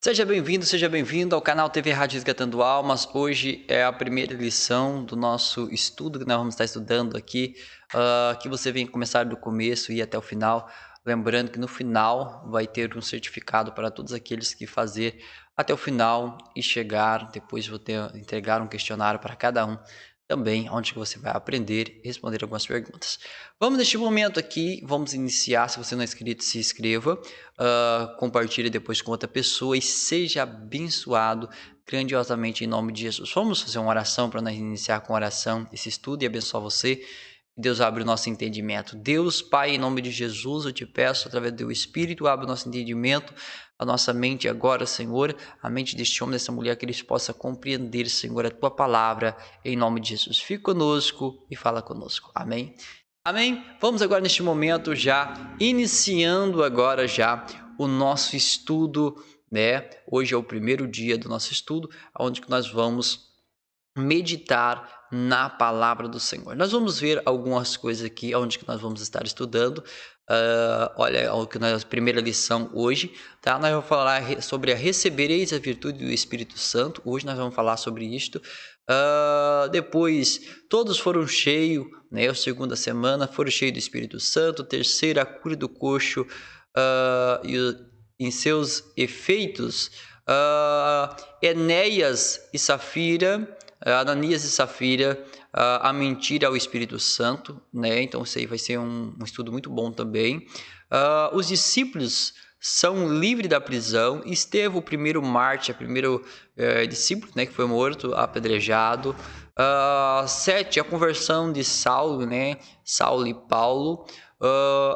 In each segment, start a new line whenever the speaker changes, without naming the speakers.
Seja bem-vindo ao canal TV Rádio Resgatando Almas. Hoje é a primeira lição do nosso estudo que nós vamos estar estudando aqui, que você vem começar do começo e ir até o final. Lembrando que no final vai ter um certificado para todos aqueles que fazer até o final e chegar. Depois vou entregar um questionário para cada um também, onde você vai aprender e responder algumas perguntas. Vamos neste momento aqui, vamos iniciar. Se você não é inscrito, se inscreva. Compartilhe depois com outra pessoa e seja abençoado grandiosamente em nome de Jesus. Vamos fazer uma oração para nós iniciar com oração esse estudo e abençoar você. Deus abre o nosso entendimento. Deus, Pai, em nome de Jesus, eu te peço, através do teu Espírito, abre o nosso entendimento, a nossa mente agora, Senhor, a mente deste homem, dessa mulher, que eles possam compreender, Senhor, a tua palavra, em nome de Jesus. Fique conosco e fala conosco. Amém. Amém? Vamos agora neste momento já, iniciando agora já o nosso estudo, né? Hoje é o primeiro dia do nosso estudo, onde nós vamos meditar na palavra do Senhor. Nós vamos ver algumas coisas aqui, onde nós vamos estar estudando. Olha, o que nós primeira lição hoje, tá? Nós vamos falar sobre a recebereis a virtude do Espírito Santo. Hoje nós vamos falar sobre isto. Depois, todos foram cheios, né? A segunda semana foram cheios do Espírito Santo. Terceira, a cura do coxo em seus efeitos. Enéas e Safira, Ananias e Safira, a mentira ao Espírito Santo, né? Então isso aí vai ser um estudo muito bom também. Os discípulos são livres da prisão. Estevão, o primeiro mártir, o primeiro discípulo, né, que foi morto, apedrejado. 7, a conversão de Saulo, né? Saulo e Paulo.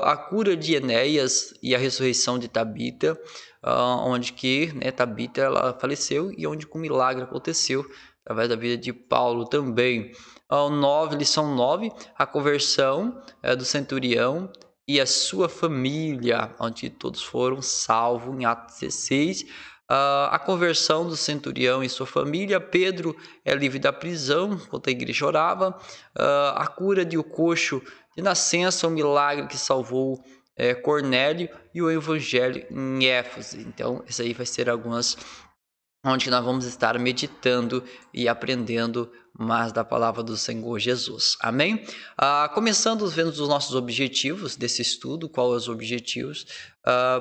A cura de Enéas e a ressurreição de Tabita, onde que, né, Tabita ela faleceu e onde que um milagre aconteceu através da vida de Paulo também. 9, lição 9, a conversão do centurião e a sua família, onde todos foram salvos, em Atos 16. A conversão do centurião e sua família. Pedro é livre da prisão, enquanto a igreja orava. A cura de o coxo de nascença, o milagre que salvou Cornélio e o evangelho em Éfeso. Então, isso aí vai ser algumas onde nós vamos estar meditando e aprendendo mais da palavra do Senhor Jesus. Amém? Começando vendo os nossos objetivos desse estudo. Quais os objetivos?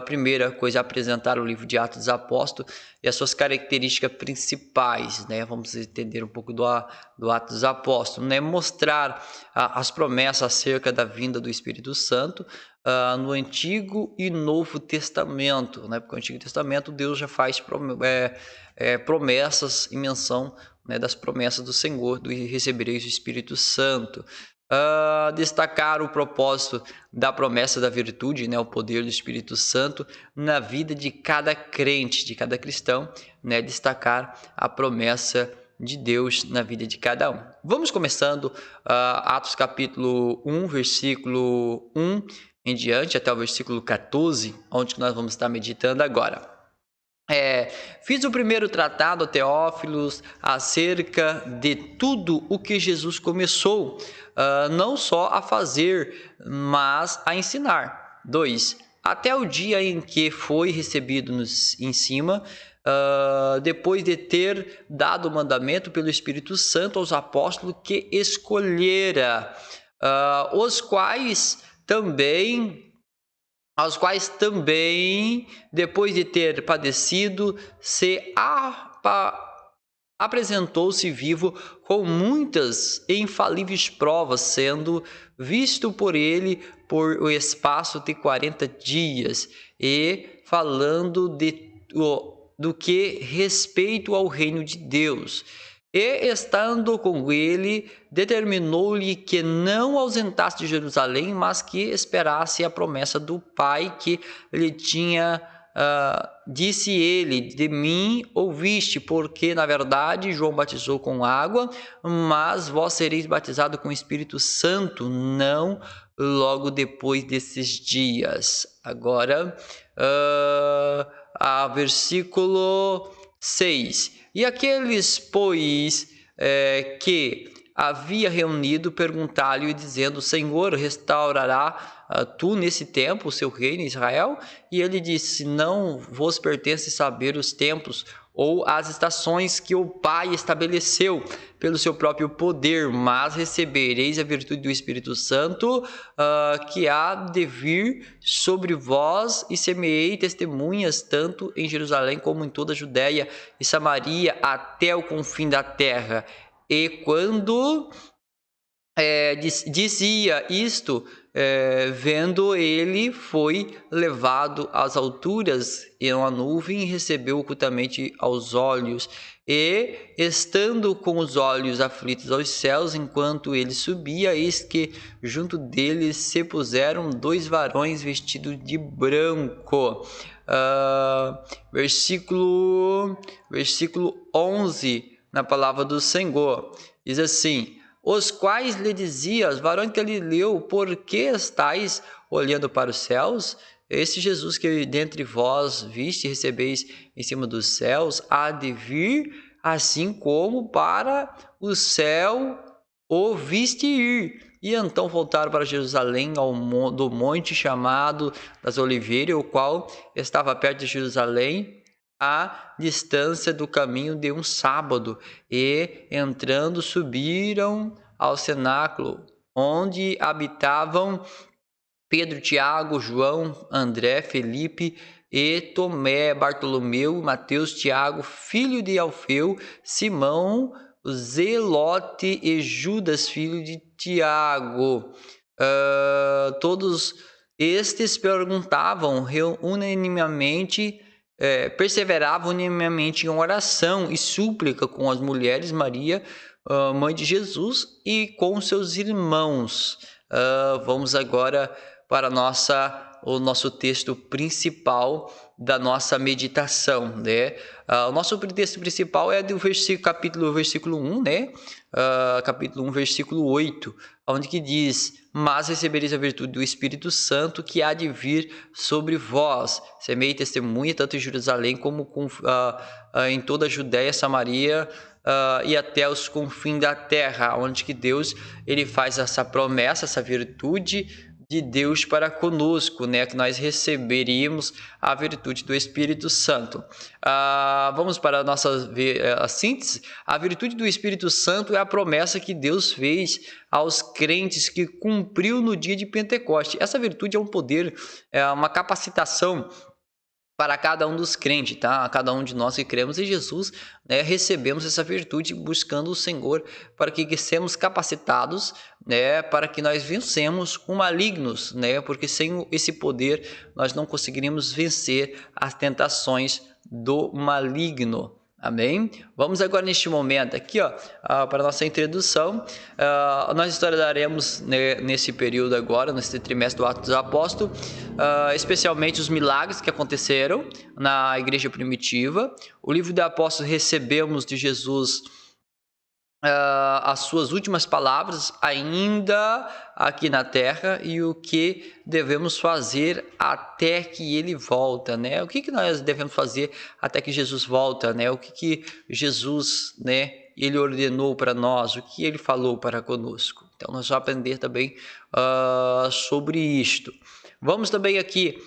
Primeira coisa, apresentar o livro de Atos dos Apóstolos e as suas características principais, né? Vamos entender um pouco do Atos dos Apóstolos, né? Mostrar as promessas acerca da vinda do Espírito Santo, no Antigo e Novo Testamento, né? Porque no Antigo Testamento Deus já faz promessas e menção, né, das promessas do Senhor, do recebereis o Espírito Santo. Destacar o propósito da promessa da virtude, né, o poder do Espírito Santo na vida de cada crente, de cada cristão, né, destacar a promessa de Deus na vida de cada um. Vamos começando Atos capítulo 1, versículo 1 em diante, até o versículo 14, onde nós vamos estar meditando agora. Fiz o primeiro tratado, Teófilos, acerca de tudo o que Jesus começou, não só a fazer, mas a ensinar. 2. Até o dia em que foi recebido em cima, depois de ter dado o mandamento pelo Espírito Santo aos apóstolos que escolhera, aos quais também, depois de ter padecido, se apresentou-se vivo com muitas e infalíveis provas, sendo visto por ele por o espaço de 40 dias, e falando do que respeito ao reino de Deus. E, estando com ele, determinou-lhe que não ausentasse de Jerusalém, mas que esperasse a promessa do Pai que lhe tinha. Disse ele: de mim ouviste, porque na verdade João batizou com água, mas vós sereis batizados com o Espírito Santo, não logo depois desses dias. Agora, versículo 6. E aqueles, pois, que havia reunido, perguntar-lhe, dizendo: Senhor, restaurará tu nesse tempo o seu reino em Israel? E ele disse: Não vos pertence saber os tempos ou as estações que o Pai estabeleceu pelo seu próprio poder, mas recebereis a virtude do Espírito Santo, que há de vir sobre vós, e semeei testemunhas tanto em Jerusalém como em toda a Judéia e Samaria, até o confim da terra. E quando dizia isto, vendo ele, foi levado às alturas em uma nuvem e recebeu ocultamente aos olhos. E, estando com os olhos aflitos aos céus, enquanto ele subia, eis que junto dele se puseram 2 varões vestidos de branco. Versículo 11, na palavra do Senhor, diz assim: os quais lhe dizias, varão Galileu, por que estáis olhando para os céus? Esse Jesus que dentre vós viste e recebeis em cima dos céus, há de vir, assim como para o céu o viste ir. E então voltaram para Jerusalém, do monte chamado das Oliveiras, o qual estava perto de Jerusalém, à distância do caminho de um sábado, e entrando subiram ao cenáculo, onde habitavam Pedro, Tiago, João, André, Felipe e Tomé, Bartolomeu, Mateus, Tiago, filho de Alfeu, Simão, Zelote e Judas, filho de Tiago. Todos estes perguntavam unanimemente, perseveravam unanimemente em oração e súplica com as mulheres, Maria, mãe de Jesus, e com seus irmãos. Vamos agora para o nosso texto principal da nossa meditação, né? O nosso texto principal é do versículo 1, né? Capítulo 1, versículo 8, onde que diz: mas recebereis a virtude do Espírito Santo, que há de vir sobre vós. Semeei testemunha tanto em Jerusalém como em toda a Judéia, Samaria, e até os confins da terra, onde que Deus ele faz essa promessa, essa virtude de Deus para conosco, né? Que nós receberíamos a virtude do Espírito Santo. Vamos para a nossa síntese. A virtude do Espírito Santo é a promessa que Deus fez aos crentes, que cumpriu no dia de Pentecoste. Essa virtude é um poder, é uma capacitação para cada um dos crentes, tá? Cada um de nós que cremos em Jesus, né, recebemos essa virtude buscando o Senhor para que sejamos capacitados, né, para que nós vencemos o malignos, né? Porque sem esse poder nós não conseguiríamos vencer as tentações do maligno. Amém? Vamos agora neste momento aqui, para a nossa introdução. Nós estudaremos nesse período agora, nesse trimestre do Atos dos Apóstolos, especialmente os milagres que aconteceram na igreja primitiva. O livro dos Apóstolos recebemos de Jesus as suas últimas palavras ainda aqui na terra e o que devemos fazer até que ele volta, né? O que nós devemos fazer até que Jesus volta, né? O que Jesus, né, ele ordenou para nós, o que ele falou para conosco. Então nós vamos aprender também sobre isto. Vamos também aqui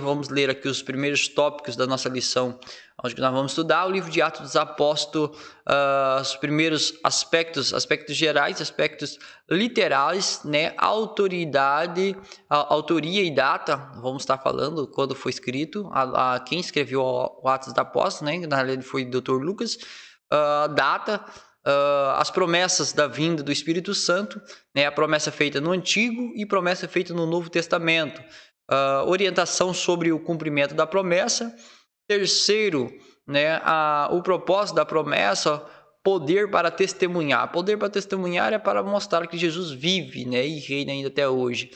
vamos ler aqui os primeiros tópicos da nossa lição, onde nós vamos estudar o livro de Atos dos Apóstolos, os primeiros aspectos gerais, aspectos literais, né? Autoria e data, vamos estar falando quando foi escrito, quem escreveu o Atos dos Apóstolos, né? Na realidade foi o Dr. Lucas, data, as promessas da vinda do Espírito Santo, né? A promessa feita no Antigo e promessa feita no Novo Testamento, orientação sobre o cumprimento da promessa. Terceiro, né, o propósito da promessa, poder para testemunhar. Poder para testemunhar é para mostrar que Jesus vive, né, e reina ainda até hoje.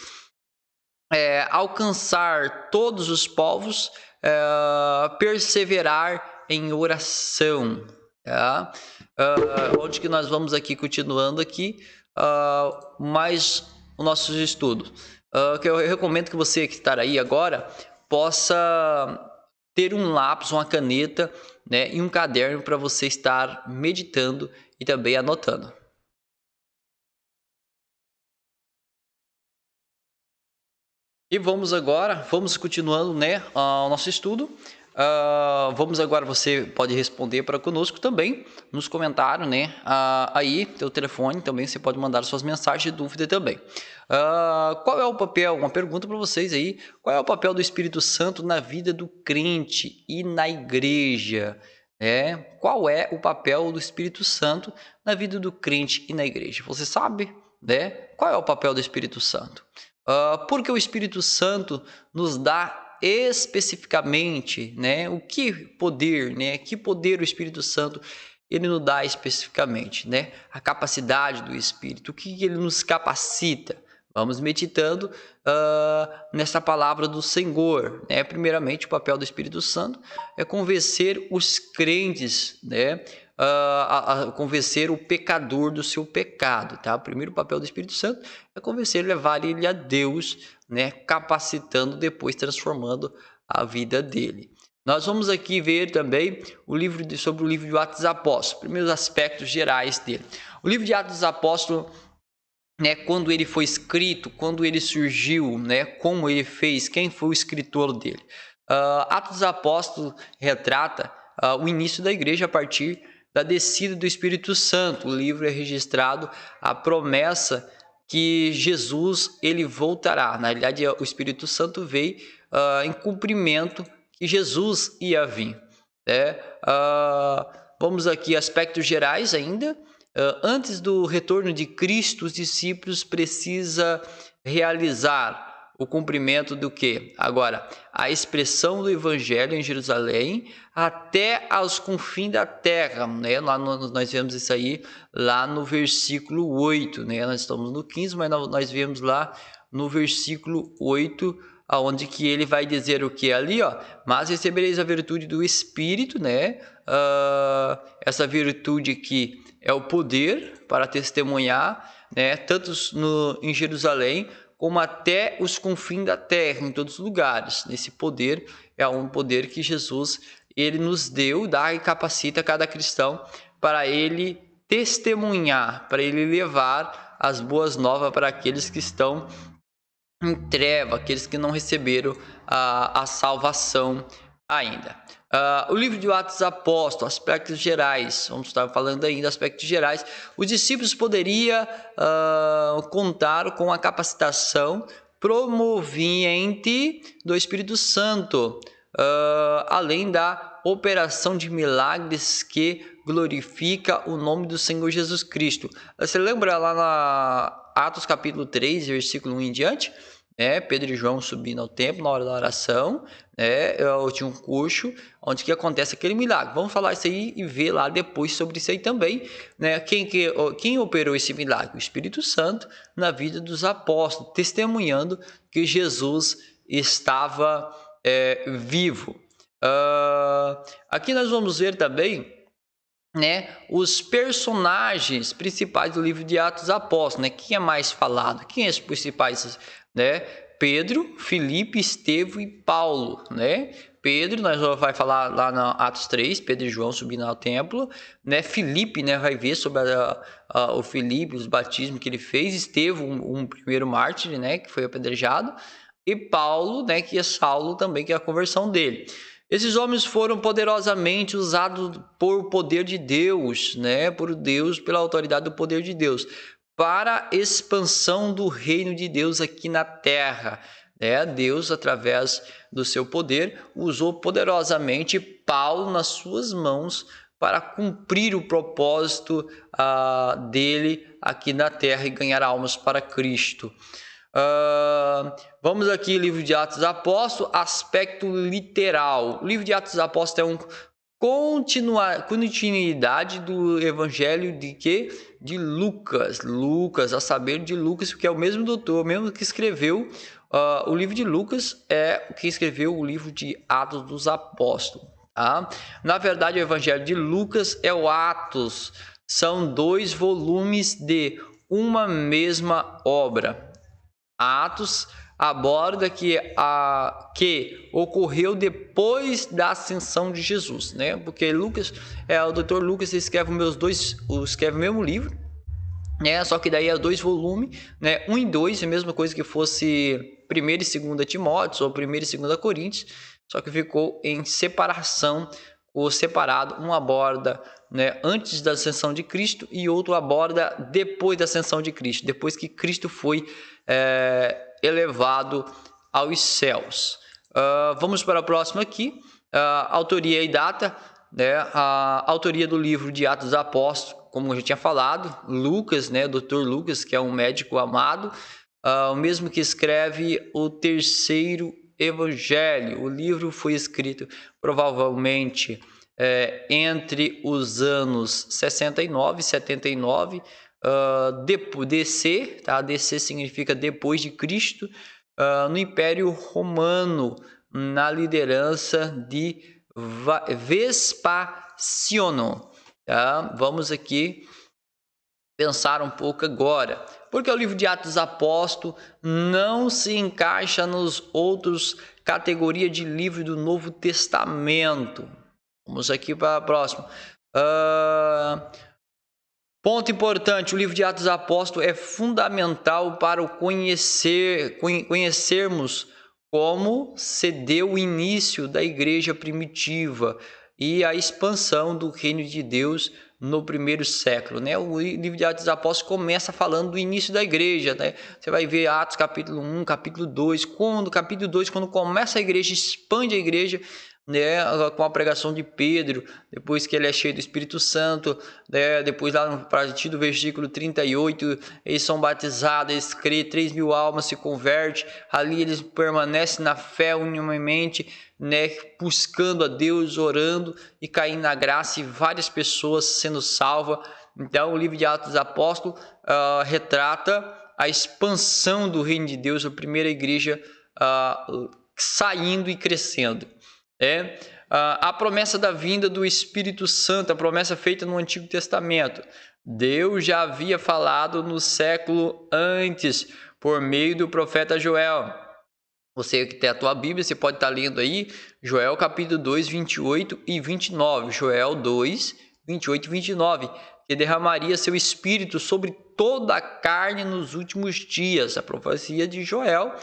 Alcançar todos os povos, perseverar em oração. Tá? Onde que nós vamos aqui continuando aqui mais os nossos estudos. Que eu recomendo que você que está aí agora possa ter um lápis, uma caneta, né, e um caderno para você estar meditando e também anotando. E vamos continuando, né, o nosso estudo. Vamos agora, você pode responder para conosco também nos comentários, né? Aí, teu telefone também, você pode mandar suas mensagens de dúvida também. Qual é o papel, uma pergunta para vocês aí, qual é o papel do Espírito Santo na vida do crente e na igreja? Qual é o papel do Espírito Santo na vida do crente e na igreja? Você sabe, né? Qual é o papel do Espírito Santo? Porque o Espírito Santo nos dá especificamente, né, o que poder, né, que poder o Espírito Santo ele nos dá especificamente, né, a capacidade do Espírito, o que ele nos capacita. Vamos meditando nessa palavra do Senhor, né? Primeiramente, o papel do Espírito Santo é convencer os crentes, né? A convencer o pecador do seu pecado, tá? O primeiro papel do Espírito Santo é convencer, levar ele a Deus, né? Capacitando, depois transformando a vida dele. Nós vamos aqui ver também sobre o livro de Atos dos Apóstolos, primeiros aspectos gerais dele. O livro de Atos dos Apóstolos, né, quando ele foi escrito, quando ele surgiu, né, como ele fez, quem foi o escritor dele. Atos dos Apóstolos retrata o início da igreja a partir da descida do Espírito Santo. O livro é registrado a promessa que Jesus ele voltará. Na realidade, o Espírito Santo veio em cumprimento que Jesus ia vir. Vamos aqui aspectos gerais ainda. Antes do retorno de Cristo, os discípulos precisam realizar o cumprimento do quê? Agora, a expressão do Evangelho em Jerusalém até aos confins da terra, né? Nós vemos isso aí lá no versículo 8, né? Nós estamos no 15, mas nós vemos lá no versículo 8, aonde que ele vai dizer o que ali, ó? Mas recebereis a virtude do Espírito, né? Essa virtude que é o poder para testemunhar, né? Tanto em Jerusalém, como até os confins da terra, em todos os lugares. Esse poder é um poder que Jesus ele nos deu, dá e capacita cada cristão para ele testemunhar, para ele levar as boas novas para aqueles que estão em treva, aqueles que não receberam a salvação ainda. O livro de Atos dos Apóstolos, aspectos gerais, vamos estar falando ainda aspectos gerais. Os discípulos poderiam contar com a capacitação promovente do Espírito Santo, além da operação de milagres que glorifica o nome do Senhor Jesus Cristo. Você lembra lá na Atos capítulo 3, versículo 1 em diante? Pedro e João subindo ao templo na hora da oração, eu tinha um coxo, onde que acontece aquele milagre. Vamos falar isso aí e ver lá depois sobre isso aí também, né? Quem operou esse milagre? O Espírito Santo na vida dos apóstolos, testemunhando que Jesus estava vivo. Aqui nós vamos ver também, né, os personagens principais do livro de Atos dos Apóstolos, né? Quem é mais falado? Quem é os principais, né? Pedro, Filipe, Estevão e Paulo, né? Pedro, nós vamos falar lá na Atos 3, Pedro e João subindo ao templo, né? Filipe, né, vai ver sobre o Filipe, os batismos que ele fez. Estevão, um primeiro mártir, né, que foi apedrejado, e Paulo, né, que é Saulo também, que é a conversão dele. Esses homens foram poderosamente usados por poder de Deus, né? Por Deus, pela autoridade do poder de Deus, para a expansão do reino de Deus aqui na terra. Deus, através do seu poder, usou poderosamente Paulo nas suas mãos para cumprir o propósito dele aqui na terra e ganhar almas para Cristo. Vamos aqui, livro de Atos dos Apóstolos, aspecto literal. O livro de Atos dos Apóstolos é continuidade do evangelho de Lucas, a saber de Lucas, porque é o mesmo doutor, mesmo que escreveu o livro de Lucas, é o que escreveu o livro de Atos dos Apóstolos. Tá? Na verdade, o evangelho de Lucas é o Atos, são 2 volumes de uma mesma obra. Atos aborda que ocorreu depois da ascensão de Jesus, né? Porque Lucas, o Dr. Lucas escreve escreve o mesmo livro, né? Só que daí é 2 volumes, né? 1 e 2, a mesma coisa que fosse 1ª e 2ª Timóteo ou 1ª e 2ª Coríntios, só que ficou em separação, ou separado, um aborda, né, antes da ascensão de Cristo e outro aborda depois da ascensão de Cristo, depois que Cristo foi elevado aos céus. Vamos para a próxima aqui, autoria e data, né, a autoria do livro de Atos dos Apóstolos, como eu já tinha falado, Lucas, né, Dr. Lucas, que é um médico amado, o mesmo que escreve o 3º Evangelho. O livro foi escrito provavelmente entre os anos 69 e 79, DC, tá? DC significa depois de Cristo, no Império Romano, na liderança de Vespasiano. Tá? Vamos aqui pensar um pouco agora, porque o livro de Atos dos Apóstolos não se encaixa nos outros categorias de livro do Novo Testamento. Vamos aqui para a próxima. Ponto importante, o livro de Atos dos Apóstolos é fundamental para o conhecermos como se deu o início da igreja primitiva e a expansão do reino de Deus no 1º século, né? O livro de Atos dos Apóstolos começa falando do início da igreja, né? Você vai ver Atos capítulo 1, capítulo 2, quando começa a igreja, expande a igreja, né, com a pregação de Pedro, depois que ele é cheio do Espírito Santo, né, depois lá a partir do versículo 38, eles são batizados, eles creem, 3.000 almas se convertem, ali eles permanecem na fé unanimemente, né, buscando a Deus, orando e caindo na graça, e várias pessoas sendo salvas. Então o livro de Atos dos Apóstolos retrata a expansão do reino de Deus, a primeira igreja saindo e crescendo. A promessa da vinda do Espírito Santo, a promessa feita no Antigo Testamento. Deus já havia falado no século antes, por meio do profeta Joel. Você que tem a tua Bíblia, você pode estar lendo aí, Joel capítulo 2, 28 e 29. Joel 2, 28 e 29. Que derramaria seu Espírito sobre toda a carne nos últimos dias. A profecia de Joel.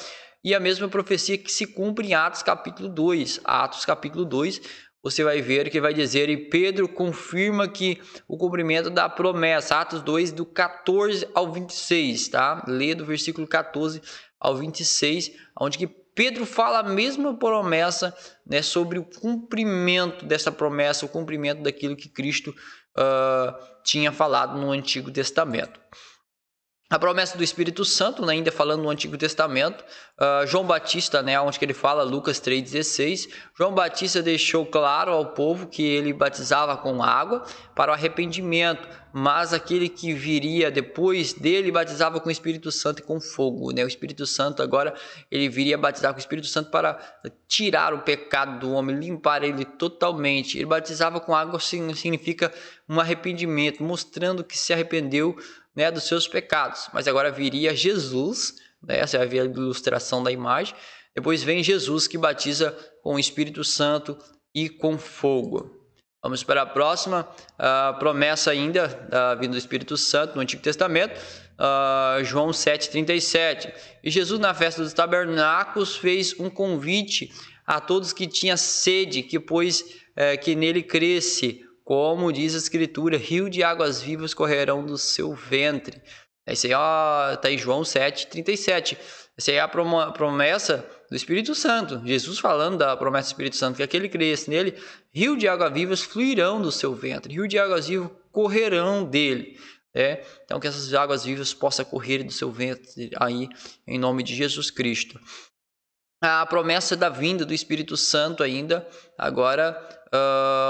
E a mesma profecia que se cumpre em Atos capítulo 2. Atos capítulo 2, você vai ver que vai dizer, e Pedro confirma que o cumprimento da promessa. Atos 2, do 14 ao 26, tá? Lê do versículo 14 ao 26, onde que Pedro fala a mesma promessa, né, sobre o cumprimento dessa promessa, o cumprimento daquilo que Cristo tinha falado no Antigo Testamento. A promessa do Espírito Santo, né, ainda falando no Antigo Testamento, João Batista, né, onde que ele fala, Lucas 3,16, João Batista deixou claro ao povo que ele batizava com água para o arrependimento, mas aquele que viria depois dele batizava com o Espírito Santo e com fogo, né? O Espírito Santo agora, ele viria batizar com o Espírito Santo para tirar o pecado do homem, limpar ele totalmente. Ele batizava com água, significa um arrependimento, mostrando que se arrependeu, né, dos seus pecados. Mas agora viria Jesus, né, essa é a ilustração da imagem. Depois vem Jesus que batiza com o Espírito Santo e com fogo. Vamos para a próxima promessa ainda da vinda do Espírito Santo no Antigo Testamento, João 7,37. E Jesus, na festa dos tabernáculos, fez um convite a todos que tinham sede, que nele cresce. Como diz a Escritura, rio de águas vivas correrão do seu ventre. Isso aí está em João 7,37. Essa aí é a promessa do Espírito Santo. Jesus falando da promessa do Espírito Santo, que aquele que cresce nele, rio de águas vivas fluirão do seu ventre. Rio de águas vivas correrão dele. Então que essas águas vivas possam correr do seu ventre aí, em nome de Jesus Cristo. A promessa da vinda do Espírito Santo ainda, agora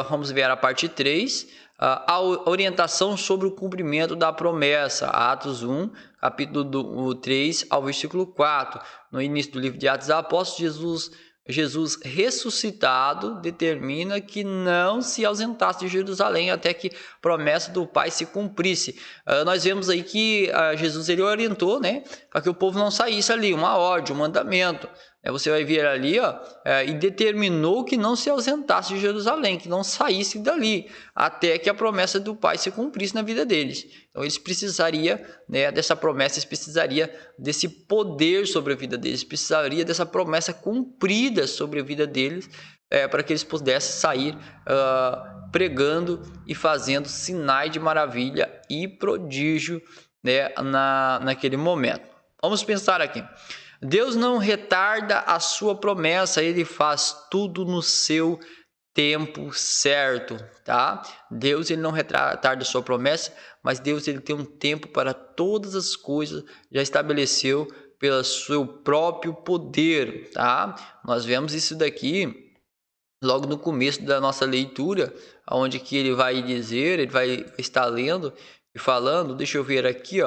vamos ver a parte 3, a orientação sobre o cumprimento da promessa, Atos 1, capítulo 3 ao versículo 4. No início do livro de Atos dos Apóstolos, Jesus ressuscitado determina que não se ausentasse de Jerusalém até que a promessa do Pai se cumprisse. Nós vemos aí que Jesus ele orientou, né, para que o povo não saísse ali, uma ordem, um mandamento. Você vai ver ali, e determinou que não se ausentasse de Jerusalém, que não saísse dali, até que a promessa do Pai se cumprisse na vida deles. Então eles precisariam, dessa promessa, eles precisariam desse poder sobre a vida deles, precisaria dessa promessa cumprida sobre a vida deles, para que eles pudessem sair pregando e fazendo sinais de maravilha e prodígio, naquele momento. Vamos pensar aqui. Deus não retarda a sua promessa, ele faz tudo no seu tempo certo, tá? Deus ele não retarda a sua promessa, mas Deus ele tem um tempo para todas as coisas, já estabeleceu pelo seu próprio poder, tá? Nós vemos isso daqui logo no começo da nossa leitura, onde que ele vai dizer, ele vai estar lendo e falando, deixa eu ver aqui,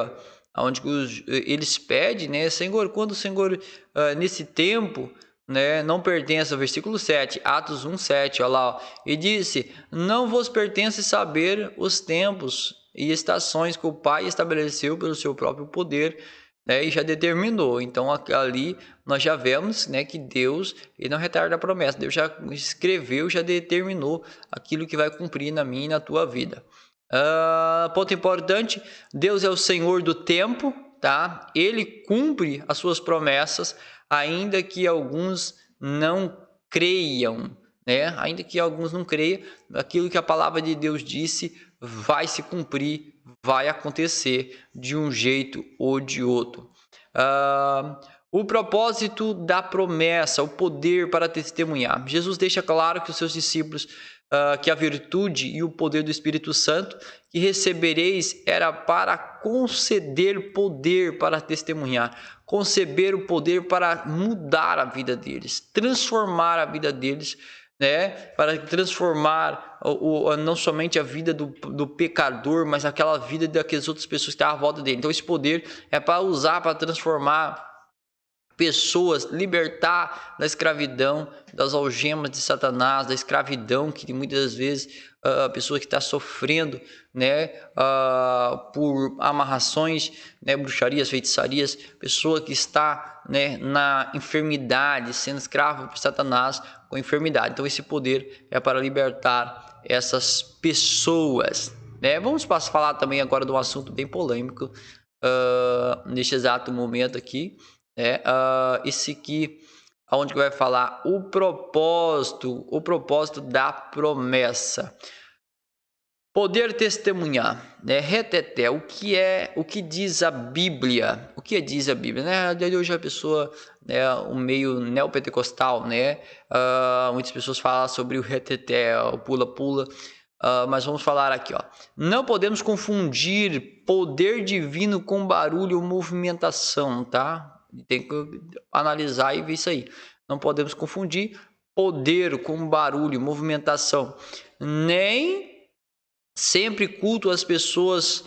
onde eles pedem, Senhor, quando o Senhor, nesse tempo, não pertence, ao versículo 7, Atos 1, 7, olha lá, e disse, não vos pertence saber os tempos e estações que o Pai estabeleceu pelo seu próprio poder, e já determinou. Então ali nós já vemos, que Deus ele não retarda a promessa, Deus já escreveu, já determinou aquilo que vai cumprir na minha e na tua vida. Ponto importante, Deus é o Senhor do tempo, tá? Ele cumpre as suas promessas, ainda que alguns não creiam, ainda que alguns não creiam, aquilo que a palavra de Deus disse vai se cumprir, vai acontecer de um jeito ou de outro. O propósito da promessa, o poder para testemunhar. Jesus deixa claro que os seus discípulos, que a virtude e o poder do Espírito Santo que recebereis era para conceder poder para testemunhar, conceber o poder para mudar a vida deles, transformar a vida deles, para transformar não somente a vida do pecador, mas aquela vida daquelas outras pessoas que estavam à volta dele. Então esse poder é para usar, para transformar pessoas, libertar da escravidão, das algemas de Satanás, da escravidão que muitas vezes a pessoa que está sofrendo, por amarrações, bruxarias, feitiçarias, pessoa que está, na enfermidade, sendo escravo por Satanás com enfermidade. Então esse poder é para libertar essas pessoas, Vamos falar também agora de um assunto bem polêmico neste exato momento aqui, esse aqui, onde vai falar o propósito da promessa. Poder testemunhar, reteté, o que diz a Bíblia? O que diz a Bíblia, Hoje a pessoa, um meio neopentecostal, muitas pessoas falam sobre o reteté, o pula-pula, mas vamos falar aqui, Não podemos confundir poder divino com barulho ou movimentação, tá? Tem que analisar e ver isso aí. Não podemos confundir poder com barulho, movimentação. Nem sempre culto às pessoas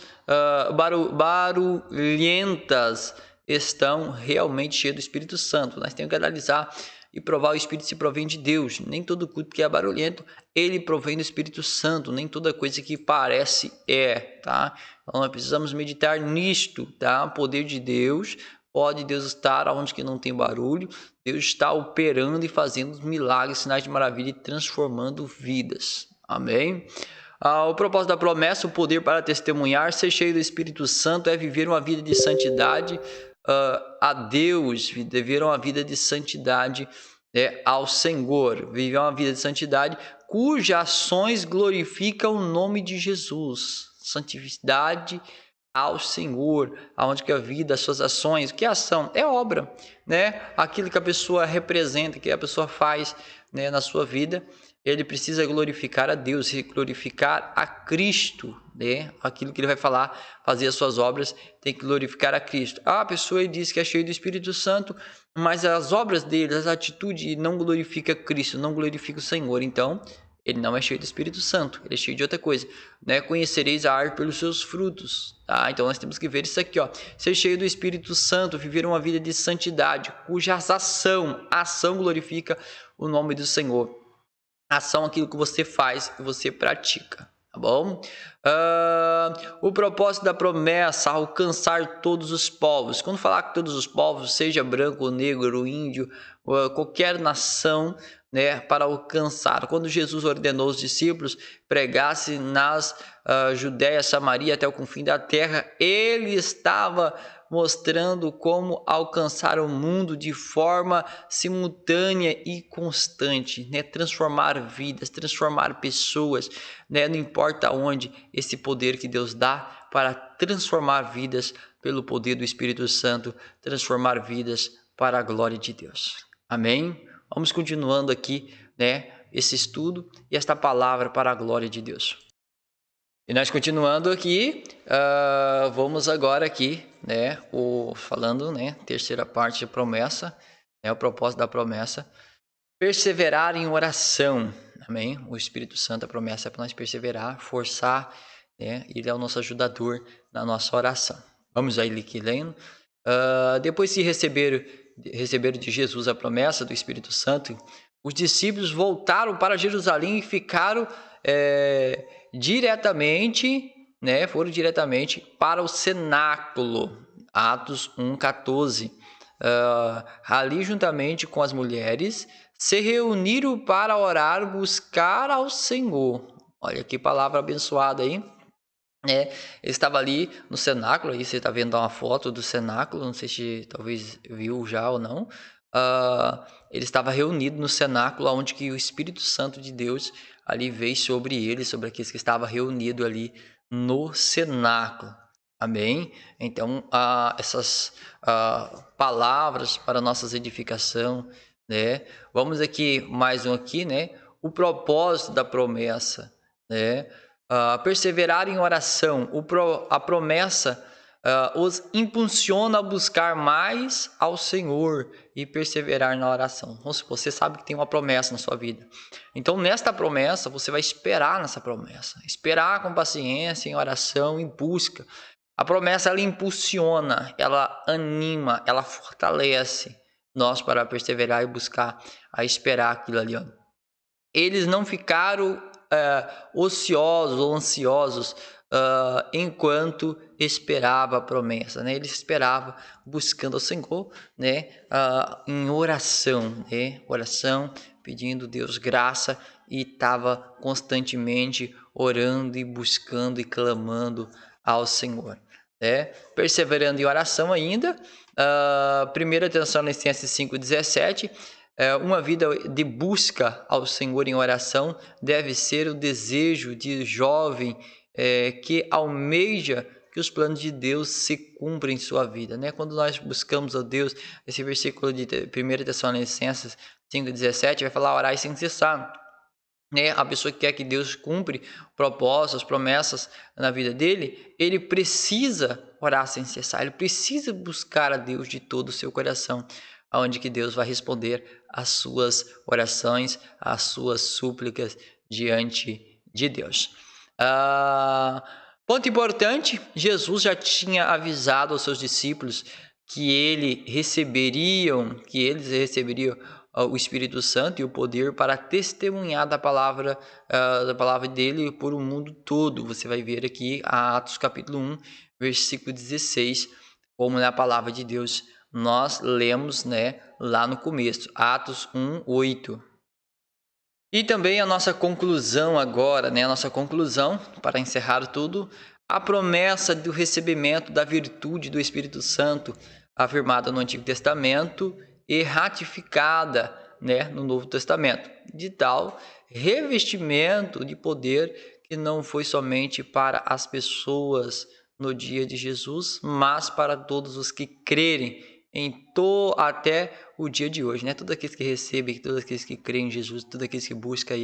barulhentas estão realmente cheias do Espírito Santo. Nós temos que analisar e provar o Espírito se provém de Deus. Nem todo culto que é barulhento, ele provém do Espírito Santo. Nem toda coisa que parece tá? Então nós precisamos meditar nisto, tá? O poder de Deus, pode Deus estar onde que não tem barulho. Deus está operando e fazendo milagres, sinais de maravilha e transformando vidas. Amém? O propósito da promessa, o poder para testemunhar, ser cheio do Espírito Santo é viver uma vida de santidade a Deus, viver uma vida de santidade ao Senhor, viver uma vida de santidade cujas ações glorificam o nome de Jesus. Santidade ao Senhor, aonde que a vida, as suas ações, que ação? É obra, Aquilo que a pessoa representa, que a pessoa faz, na sua vida. Ele precisa glorificar a Deus, glorificar a Cristo, Aquilo que ele vai falar, fazer as suas obras, tem que glorificar a Cristo. A pessoa diz que é cheio do Espírito Santo, mas as obras dele, as atitudes não glorifica Cristo, não glorifica o Senhor. Então, ele não é cheio do Espírito Santo, ele é cheio de outra coisa, Conhecereis a árvore pelos seus frutos, tá? Então nós temos que ver isso aqui, ser cheio do Espírito Santo, viver uma vida de santidade, cuja ação glorifica o nome do Senhor. Ação, aquilo que você faz, que você pratica. tá bom? O propósito da promessa, alcançar todos os povos. Quando falar com todos os povos, seja branco, negro, índio, qualquer nação, né, para alcançar. Quando Jesus ordenou os discípulos pregasse nas Judéia, Samaria até o confim da terra, ele estava mostrando como alcançar o mundo de forma simultânea e constante, né? Transformar vidas, transformar pessoas, né? Não importa onde, esse poder que Deus dá para transformar vidas pelo poder do Espírito Santo, transformar vidas para a glória de Deus. Amém? Vamos continuando aqui, né? Esse estudo e esta palavra para a glória de Deus. E nós continuando aqui, vamos agora aqui, né, falando, né, terceira parte de promessa, né, o propósito da promessa, perseverar em oração, amém? O Espírito Santo, a promessa é para nós perseverar, forçar, né, ele é o nosso ajudador na nossa oração. Vamos aí aqui lendo. Depois de receber de Jesus a promessa do Espírito Santo, os discípulos voltaram para Jerusalém e ficaram foram diretamente para o cenáculo, Atos 1:14. Ali, juntamente com as mulheres, se reuniram para orar, buscar ao Senhor. Olha que palavra abençoada aí. Ele estava ali no cenáculo, aí você está vendo uma foto do cenáculo, não sei se talvez viu já ou não. Ele estava reunido no cenáculo, onde que o Espírito Santo de Deus ali veio sobre ele, sobre aqueles que estavam reunidos ali no cenáculo. Amém? Então, essas palavras para nossas edificação, né? Vamos aqui, mais um aqui, né? O propósito da promessa, né? Perseverar em oração. A promessa os impulsiona a buscar mais ao Senhor e perseverar na oração. Você sabe que tem uma promessa na sua vida. Então, nesta promessa, você vai esperar nessa promessa. Esperar com paciência, em oração, em busca. A promessa, ela impulsiona, ela anima, ela fortalece nós para perseverar e buscar, a esperar aquilo ali. Eles não ficaram ociosos ou ansiosos enquanto esperava a promessa, né? Ele esperava buscando ao Senhor, né? Em oração, né? Oração, pedindo a Deus graça, e estava constantemente orando e buscando e clamando ao Senhor, né? Perseverando em oração ainda. 1 Tessalonicenses 5:17. Uma vida de busca ao Senhor em oração deve ser o desejo de jovem que almeja que os planos de Deus se cumprem em sua vida, né? Quando nós buscamos a Deus, esse versículo de 1 Tessalonicenses 5:17 vai falar orar sem cessar, né? A pessoa que quer que Deus cumpre propósitos, promessas na vida dele, ele precisa orar sem cessar, ele precisa buscar a Deus de todo o seu coração, aonde que Deus vai responder às suas orações, às suas súplicas diante de Deus. Ponto importante, Jesus já tinha avisado aos seus discípulos que eles receberiam o Espírito Santo e o poder para testemunhar da palavra dele por o mundo todo. Você vai ver aqui Atos capítulo 1, versículo 16, como na palavra de Deus nós lemos, né, lá no começo, Atos 1, 8. E também a nossa conclusão agora, né, a nossa conclusão, para encerrar tudo, a promessa do recebimento da virtude do Espírito Santo, afirmada no Antigo Testamento e ratificada, né, no Novo Testamento, de tal revestimento de poder que não foi somente para as pessoas no dia de Jesus, mas para todos os que crerem até o dia de hoje, né? Todos aqueles que recebem, todos aqueles que creem em Jesus, todos aqueles que buscam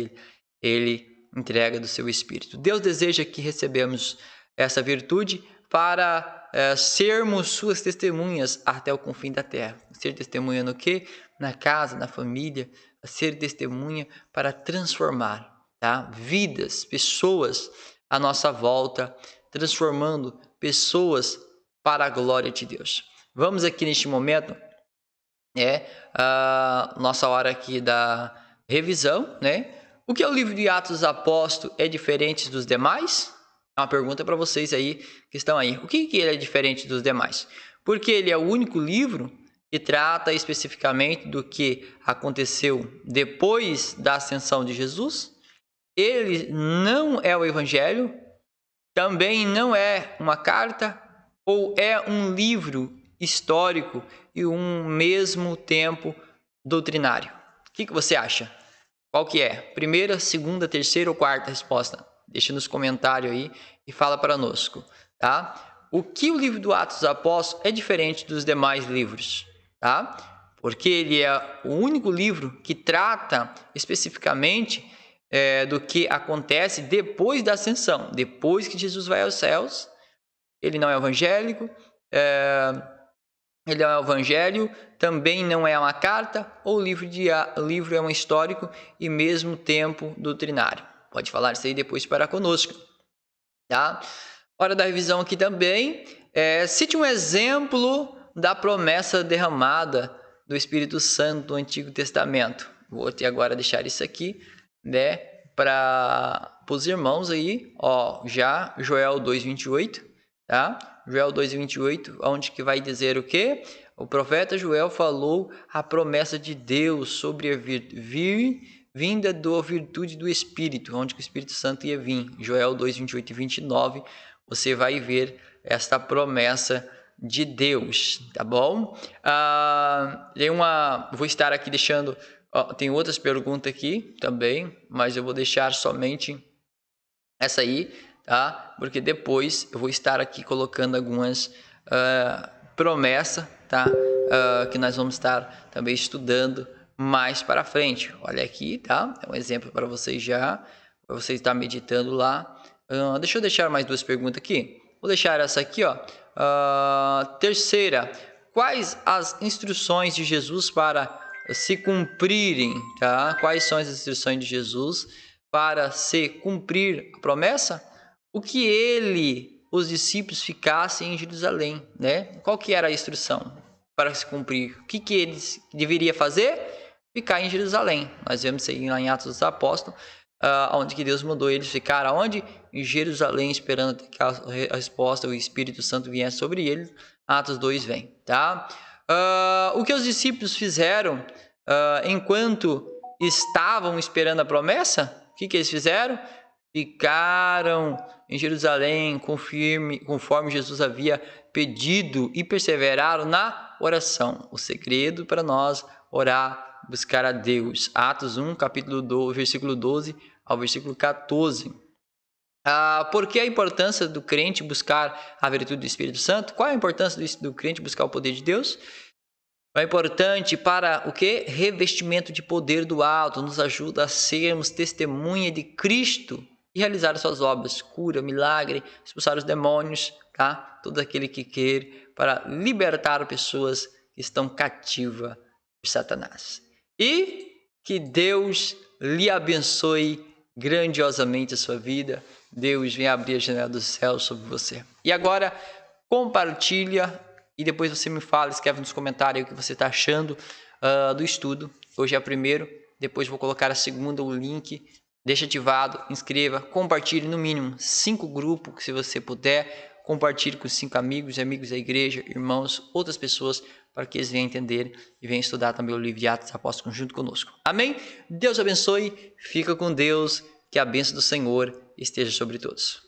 Ele entrega do seu Espírito. Deus deseja que recebamos essa virtude para sermos suas testemunhas até o confim da terra. Ser testemunha no quê? Na casa, na família, ser testemunha para transformar, tá? Vidas, pessoas à nossa volta, transformando pessoas para a glória de Deus. Vamos aqui neste momento, nossa hora aqui da revisão, né? o que é o livro de Atos dos Apóstolos é diferente dos demais? É uma pergunta para vocês aí que estão aí. O que ele é diferente dos demais? Porque ele é o único livro que trata especificamente do que aconteceu depois da ascensão de Jesus. Ele não é o Evangelho, também não é uma carta ou é um livro histórico e um mesmo tempo doutrinário. O que você acha? Qual que é? Primeira, segunda, terceira ou quarta resposta? Deixa nos comentários aí e fala para nós, tá? O que o livro do Atos dos Apóstolos é diferente dos demais livros, tá? Porque ele é o único livro que trata especificamente do que acontece depois da ascensão, depois que Jesus vai aos céus. Ele não é evangélico, ele é um evangelho, também não é uma carta, ou o livro é um histórico e mesmo tempo doutrinário. Pode falar isso aí depois para conosco, tá? Hora da revisão aqui também. Cite um exemplo da promessa derramada do Espírito Santo do Antigo Testamento. Vou até agora deixar isso aqui, né, para os irmãos aí, já Joel 2:28, tá? Joel 2:28, onde que vai dizer o quê? O profeta Joel falou a promessa de Deus sobre a vinda da virtude do Espírito, onde que o Espírito Santo ia vir. Joel 2:28 e 29, você vai ver esta promessa de Deus, tá bom? Vou estar aqui deixando, tem outras perguntas aqui também, mas eu vou deixar somente essa aí, tá? Porque depois eu vou estar aqui colocando algumas promessas, tá? Que nós vamos estar também estudando mais para frente. Olha aqui, tá? É um exemplo para vocês já, para você estar meditando lá. Deixa eu deixar mais duas perguntas aqui. Vou deixar essa aqui, ó. Terceira, quais as instruções de Jesus para se cumprirem, tá? Quais são as instruções de Jesus para se cumprir a promessa? O que os discípulos ficassem em Jerusalém, né? Qual que era a instrução para se cumprir? O que eles deveriam fazer? Ficar em Jerusalém. Nós vemos aí lá em Atos dos Apóstolos, onde que Deus mandou eles ficar aonde? Em Jerusalém, esperando que a resposta, o Espírito Santo viesse sobre eles. Atos 2 vem, tá? O que os discípulos fizeram enquanto estavam esperando a promessa? O que eles fizeram? Ficaram em Jerusalém conforme Jesus havia pedido e perseveraram na oração. O segredo para nós orar, buscar a Deus. Atos 1, capítulo 2, versículo 12 ao versículo 14. Por que a importância do crente buscar a virtude do Espírito Santo? Qual é a importância do crente buscar o poder de Deus? É importante para o quê? Revestimento de poder do alto, nos ajuda a sermos testemunha de Cristo e realizar suas obras, cura, milagre, expulsar os demônios, tá? Todo aquele que quer para libertar pessoas que estão cativas por Satanás. E que Deus lhe abençoe grandiosamente a sua vida. Deus venha abrir a janela do céu sobre você. E agora, compartilha e depois você me fala, escreve nos comentários o que você está achando do estudo. Hoje é o primeiro, depois vou colocar a segunda, o link. Deixa ativado, inscreva, compartilhe no mínimo 5 grupos, se você puder. Compartilhe com 5 amigos da igreja, irmãos, outras pessoas, para que eles venham entender e venham estudar também o livro de Atos dos Apóstolos junto conosco. Amém? Deus abençoe, fica com Deus, que a bênção do Senhor esteja sobre todos.